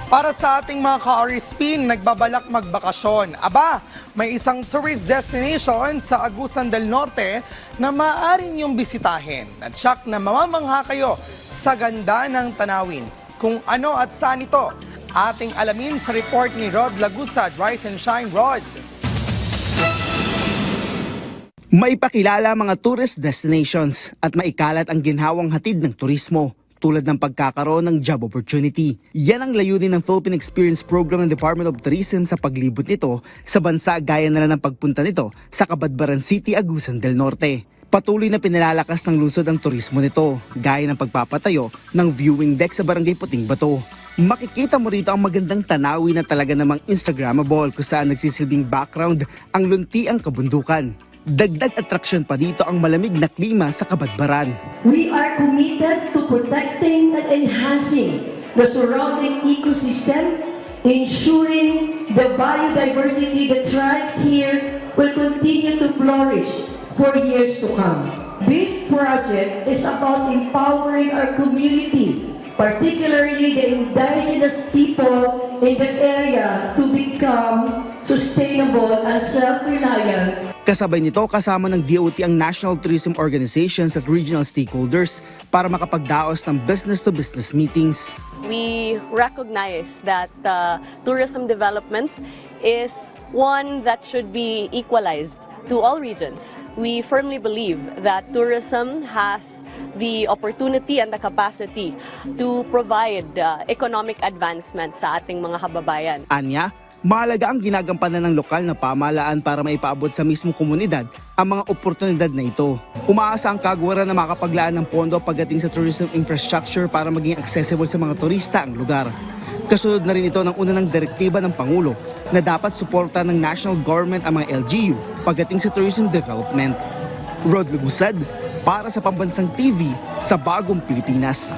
Para sa ating mga ka-RSP nagbabalak magbakasyon. Aba, may isang tourist destination sa Agusan del Norte na maaari niyong bisitahin. Natsak na mamamangha kayo sa ganda ng tanawin. Kung ano at saan ito, ating alamin sa report ni Rod Lagusa. Rise and shine, Rod! Maipakilala mga tourist destinations at maikalat ang ginhawang hatid ng turismo tulad ng pagkakaroon ng job opportunity. Yan ang layunin ng Philippine Experience Program ng Department of Tourism sa paglibot nito sa bansa gaya na lang ng pagpunta nito sa Cabadbaran City, Agusan del Norte. Patuloy na pinalalakas ng lungsod ang turismo nito gaya ng pagpapatayo ng viewing deck sa Barangay Puting Bato. Makikita mo rito ang magandang tanawin na talaga namang Instagrammable kung saan nagsisilbing background ang luntiang kabundukan. Dagdag atraksyon pa dito ang malamig na klima sa Cabadbaran. We are committed to protecting and enhancing the surrounding ecosystem, ensuring the biodiversity that thrives here will continue to flourish for years to come. This project is about empowering our community, particularly the indigenous people in the area, to become sustainable and self-reliant. Kasabay nito kasama ng DOT ang National Tourism Organizations at regional stakeholders para makapagdaos ng business-to-business meetings. We recognize that tourism development is one that should be equalized to all regions. We firmly believe that tourism has the opportunity and the capacity to provide economic advancement sa ating mga kababayan. Anya, mahalaga ang ginagampanan ng lokal na pamahalaan para maipaabot sa mismong komunidad ang mga oportunidad na ito. Umaasa ang kagawaran na makapaglaan ng pondo pagdating sa tourism infrastructure para maging accessible sa mga turista ang lugar. Kasunod na rin ito ng una ng direktiba ng Pangulo na dapat suporta ng national government ang mga LGU pagdating sa tourism development. Rod Lugusad para sa Pambansang TV sa Bagong Pilipinas.